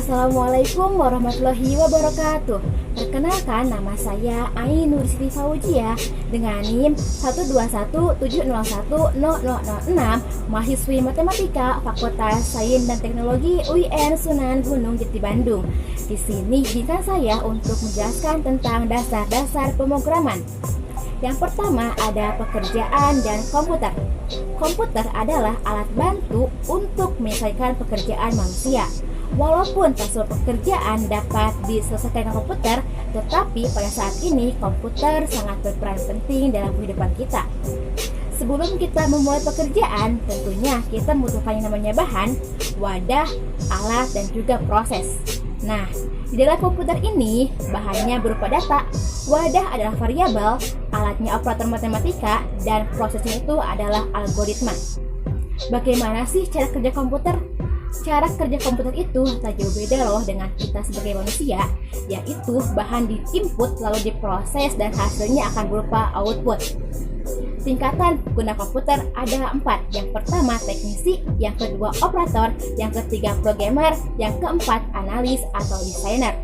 Assalamualaikum warahmatullahi wabarakatuh. Perkenalkan, nama saya Ainur Siti Fauzia dengan NIM 121701006, mahasiswi Matematika Fakultas Sains dan Teknologi UIN Sunan Gunung Jati Bandung. Di sini izinkan saya untuk menjelaskan tentang dasar-dasar pemrograman. Yang pertama ada pekerjaan dan komputer. Komputer adalah alat bantu untuk menyelesaikan pekerjaan manusia. Walaupun tak semua pekerjaan dapat diselesaikan dengan komputer, tetapi pada saat ini komputer sangat berperan penting dalam kehidupan kita. Sebelum kita memulai pekerjaan, tentunya kita membutuhkan yang namanya bahan, wadah, alat, dan juga proses. Nah, di dalam komputer ini, bahannya berupa data, wadah adalah variabel, alatnya operator matematika, dan prosesnya itu adalah algoritma. Bagaimana sih cara kerja komputer? Cara kerja komputer itu tak jauh beda loh dengan kita sebagai manusia, yaitu bahan di-input lalu diproses dan hasilnya akan berupa output. Tingkatan pengguna komputer ada 4. Yang pertama teknisi, yang kedua operator, yang ketiga programmer, yang keempat analis atau desainer.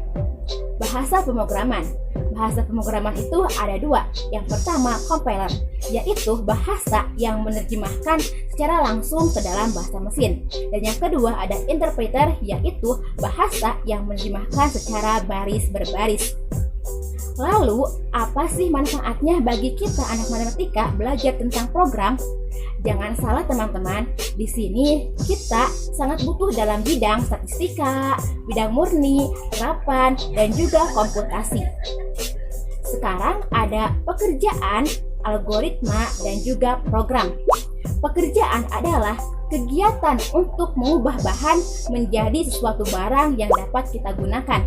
Bahasa pemrograman. Bahasa pemrograman itu ada 2. Yang pertama compiler, yaitu bahasa yang menerjemahkan secara langsung ke dalam bahasa mesin. Dan yang kedua ada interpreter, yaitu bahasa yang menerjemahkan secara baris berbaris. Lalu, apa sih manfaatnya bagi kita anak matematika belajar tentang program? Jangan salah teman-teman, di sini kita sangat butuh dalam bidang statistika, bidang murni, terapan, dan juga komputasi. Sekarang ada pekerjaan, algoritma, dan juga program. Pekerjaan adalah kegiatan untuk mengubah bahan menjadi sesuatu barang yang dapat kita gunakan.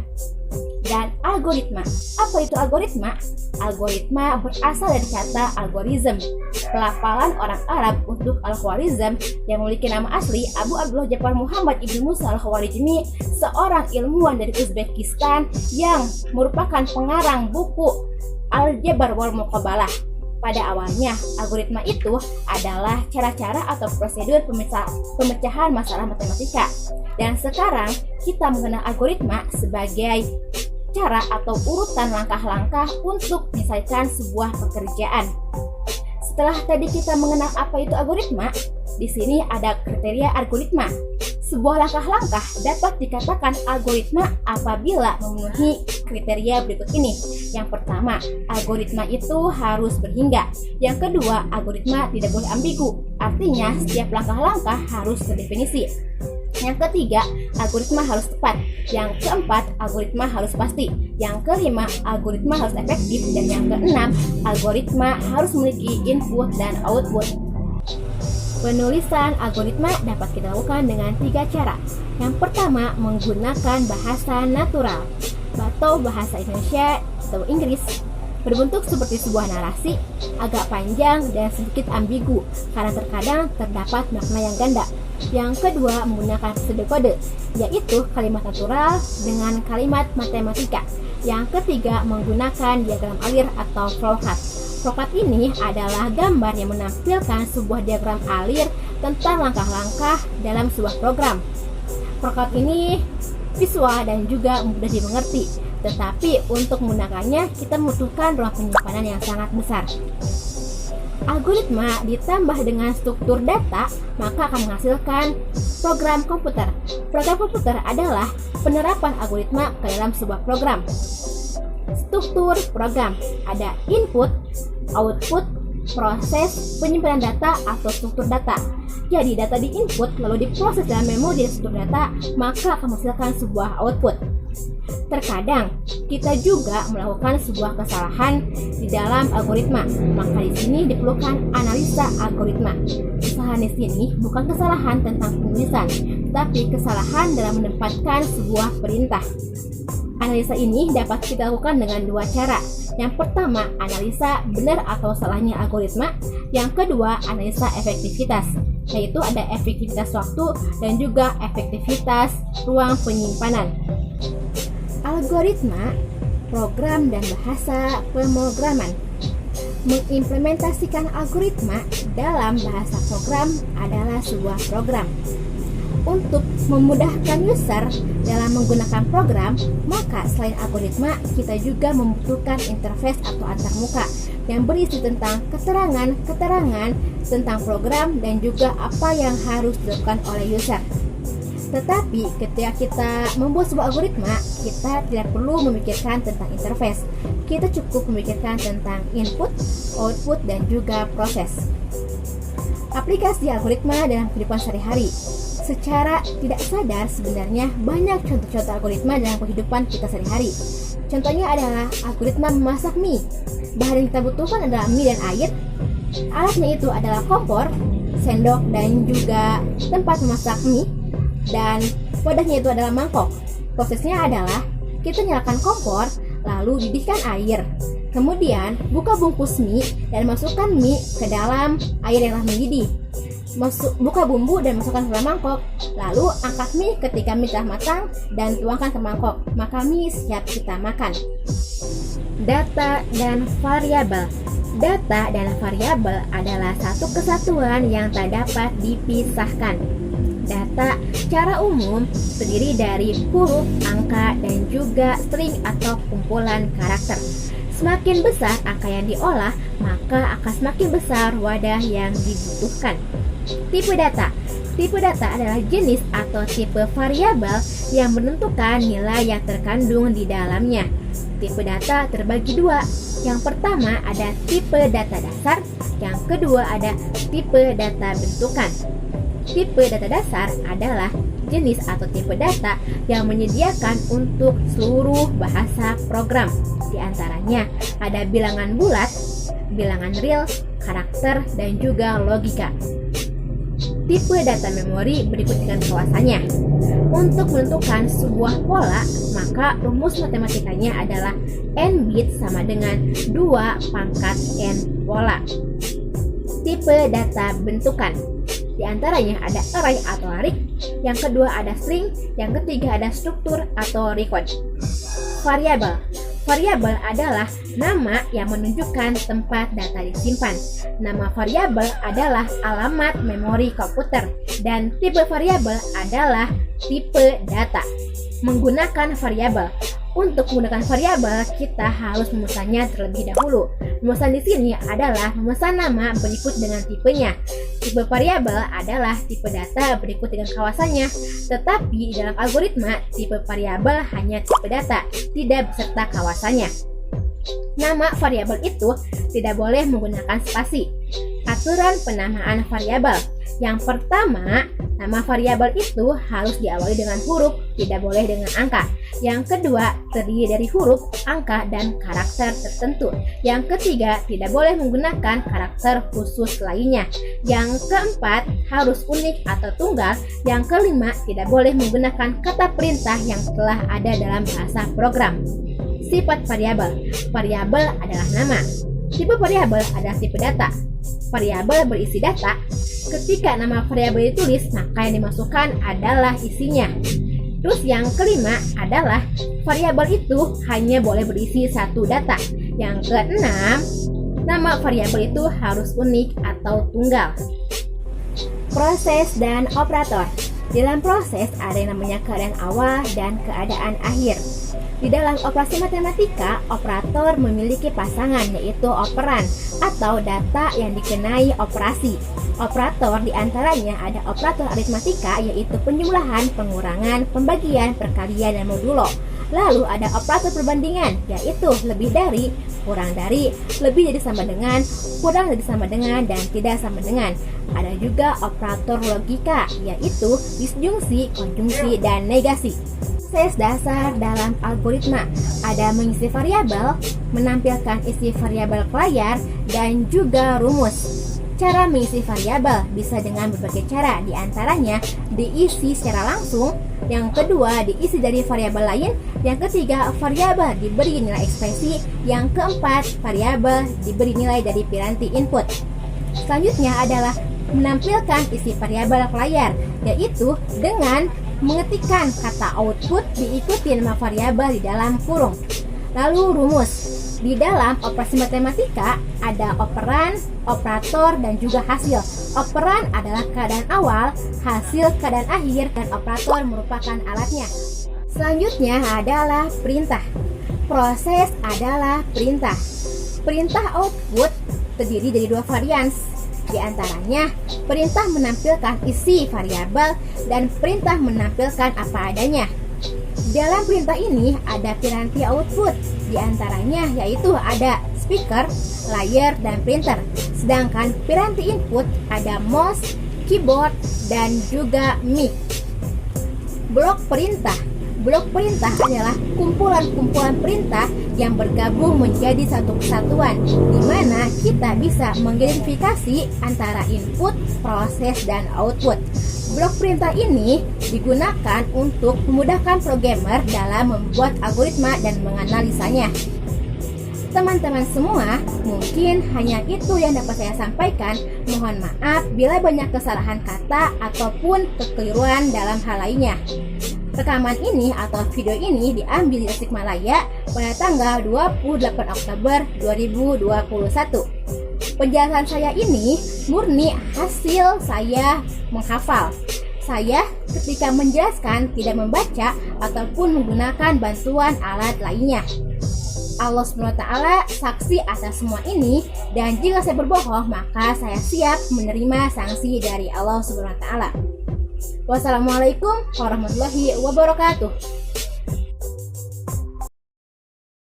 Dan algoritma. Apa itu algoritma? Algoritma berasal dari kata algorithm, pelafalan orang Arab untuk al-Khwarizm yang memiliki nama asli Abu Abdullah Ja'far Muhammad Ibnu Musa al-Khwarizmi, seorang ilmuwan dari Uzbekistan yang merupakan pengarang buku Al-Jabar wal Muqabalah. Pada awalnya, algoritma itu adalah cara-cara atau prosedur pemecahan masalah matematika. Dan sekarang kita mengenal algoritma sebagai cara atau urutan langkah-langkah untuk menyelesaikan sebuah pekerjaan. Setelah tadi kita mengenal apa itu algoritma, di sini ada kriteria algoritma. Sebuah langkah-langkah dapat dikatakan algoritma apabila memenuhi kriteria berikut ini. Yang pertama, algoritma itu harus berhingga. Yang kedua, algoritma tidak boleh ambigu. Artinya, setiap langkah-langkah harus terdefinisi. Yang ketiga, algoritma harus tepat. Yang keempat, algoritma harus pasti. Yang kelima, algoritma harus efektif. Dan yang keenam, algoritma harus memiliki input dan output. Penulisan algoritma dapat kita lakukan dengan 3 cara. Yang pertama, menggunakan bahasa natural atau bahasa Indonesia atau Inggris. Berbentuk seperti sebuah narasi, agak panjang dan sedikit ambigu karena terkadang terdapat makna yang ganda. Yang kedua, menggunakan pseudokode, yaitu kalimat natural dengan kalimat matematika. Yang ketiga, menggunakan diagram alir atau flowchart. Flowchart ini adalah gambar yang menampilkan sebuah diagram alir tentang langkah-langkah dalam sebuah program. Flowchart ini visual dan juga mudah dimengerti, tetapi untuk menggunakannya kita membutuhkan ruang penyimpanan yang sangat besar. Algoritma ditambah dengan struktur data maka akan menghasilkan program komputer. Program komputer adalah penerapan algoritma ke dalam sebuah program. Struktur program ada input, output, proses, penyimpanan data atau struktur data. Jadi data di input lalu diproses dalam memori struktur data maka akan menghasilkan sebuah output. Terkadang kita juga melakukan sebuah kesalahan di dalam algoritma, maka di sini diperlukan analisa algoritma. Kesalahan di sini bukan kesalahan tentang penulisan, tetapi kesalahan dalam menempatkan sebuah perintah. Analisa ini dapat kita lakukan dengan 2 cara. Yang pertama, analisa benar atau salahnya algoritma. Yang kedua, analisa efektivitas, yaitu ada efektivitas waktu dan juga efektivitas ruang penyimpanan. Algoritma, program dan bahasa pemrograman. Mengimplementasikan algoritma dalam bahasa program adalah sebuah program. Untuk memudahkan user dalam menggunakan program, maka selain algoritma, kita juga membutuhkan interface atau antarmuka yang berisi tentang keterangan tentang program dan juga apa yang harus dilakukan oleh user. Tetapi ketika kita membuat sebuah algoritma, kita tidak perlu memikirkan tentang interface. Kita cukup memikirkan tentang input, output, dan juga proses. Aplikasi algoritma dalam kehidupan sehari-hari. Secara tidak sadar sebenarnya banyak contoh-contoh algoritma dalam kehidupan kita sehari-hari. Contohnya adalah algoritma memasak mie. Bahan yang kita butuhkan adalah mie dan air. Alatnya itu adalah kompor, sendok, dan juga tempat memasak mie. Dan wadahnya itu adalah mangkok. Prosesnya adalah kita nyalakan kompor, lalu didihkan air. Kemudian buka bungkus mie dan masukkan mie ke dalam air yang telah mendidih. Buka bumbu dan masukkan ke dalam mangkok. Lalu angkat mie ketika mie telah matang dan tuangkan ke mangkok. Maka mie siap kita makan. Data dan variabel. Data dan variabel adalah satu kesatuan yang tak dapat dipisahkan. Data secara umum terdiri dari huruf, angka, dan juga string atau kumpulan karakter. Semakin besar angka yang diolah, maka akan semakin besar wadah yang dibutuhkan. Tipe data. Tipe data adalah jenis atau tipe variabel yang menentukan nilai yang terkandung di dalamnya. Tipe data terbagi dua. Yang pertama ada tipe data dasar, yang kedua ada tipe data bentukan. Tipe data dasar adalah jenis atau tipe data yang menyediakan untuk seluruh bahasa program. Di antaranya ada bilangan bulat, bilangan real, karakter, dan juga logika. Tipe data memori berikut dengan kawasannya. Untuk menentukan sebuah pola, maka rumus matematikanya adalah n bit sama dengan 2 pangkat n pola. Tipe data bentukan. Di antaranya ada array atau larik, yang kedua ada string, yang ketiga ada struktur atau record. Variabel. Variabel adalah nama yang menunjukkan tempat data disimpan. Nama variabel adalah alamat memori komputer, dan tipe variabel adalah tipe data. Menggunakan variabel. Untuk menggunakan variabel, kita harus memesannya terlebih dahulu. Memesan di sini adalah memesan nama berikut dengan tipenya. Tipe variabel adalah tipe data berikut dengan kawasannya. Tetapi di dalam algoritma, tipe variabel hanya tipe data, tidak beserta kawasannya. Nama variabel itu tidak boleh menggunakan spasi. Aturan penamaan variabel. Yang pertama, nama variabel itu harus diawali dengan huruf, tidak boleh dengan angka. Yang kedua, terdiri dari huruf, angka, dan karakter tertentu. Yang ketiga, tidak boleh menggunakan karakter khusus lainnya. Yang keempat, harus unik atau tunggal. Yang kelima, tidak boleh menggunakan kata perintah yang telah ada dalam bahasa program. Sifat variabel. Variabel adalah nama. Tipe variabel adalah tipe data. Variabel berisi data. Ketika nama variabel ditulis, maka yang dimasukkan adalah isinya. Terus yang kelima adalah variabel itu hanya boleh berisi satu data. Yang keenam, nama variabel itu harus unik atau tunggal. Proses dan operator. Di dalam proses ada yang namanya keadaan awal dan keadaan akhir. Di dalam operasi matematika, operator memiliki pasangan yaitu operan atau data yang dikenai operasi. Operator diantaranya ada operator aritmatika yaitu penjumlahan, pengurangan, pembagian, perkalian, dan modulo. Lalu ada operator perbandingan yaitu lebih dari, kurang dari, lebih dari sama dengan, kurang dari sama dengan, dan tidak sama dengan. Ada juga operator logika yaitu disjungsi, konjungsi, dan negasi. Proses dasar dalam algoritma ada mengisi variabel, menampilkan isi variabel ke layar, dan juga rumus. Cara mengisi variabel bisa dengan berbagai cara, diantaranya diisi secara langsung, yang kedua diisi dari variabel lain, yang ketiga variabel diberi nilai ekspresi, yang keempat variabel diberi nilai dari piranti input. Selanjutnya adalah menampilkan isi variabel ke layar, yaitu dengan mengetikkan kata output diikuti nama variabel di dalam kurung. Lalu rumus. Di dalam operasi matematika ada operan, operator, dan juga hasil. Operan adalah keadaan awal, hasil keadaan akhir, dan operator merupakan alatnya. Selanjutnya adalah perintah. Proses adalah perintah. Perintah output terdiri dari dua varian. Di antaranya, perintah menampilkan isi variabel dan perintah menampilkan apa adanya. Dalam perintah ini ada piranti output, di antaranya yaitu ada speaker, layar, dan printer. Sedangkan piranti input ada mouse, keyboard, dan juga mic. Blok perintah. Blok perintah adalah kumpulan-kumpulan perintah yang bergabung menjadi satu kesatuan, di mana kita bisa mengidentifikasi antara input, proses, dan output. Blok perintah ini digunakan untuk memudahkan programmer dalam membuat algoritma dan menganalisanya. Teman-teman semua, mungkin hanya itu yang dapat saya sampaikan. Mohon maaf bila banyak kesalahan kata ataupun kekeliruan dalam hal lainnya. Rekaman ini atau video ini diambil di Tasikmalaya pada tanggal 28 Oktober 2021. Penjelasan saya ini murni hasil saya menghafal. Saya ketika menjelaskan tidak membaca ataupun menggunakan bantuan alat lainnya. Allah SWT saksi atas semua ini, dan jika saya berbohong maka saya siap menerima sanksi dari Allah SWT. Wassalamualaikum warahmatullahi wabarakatuh.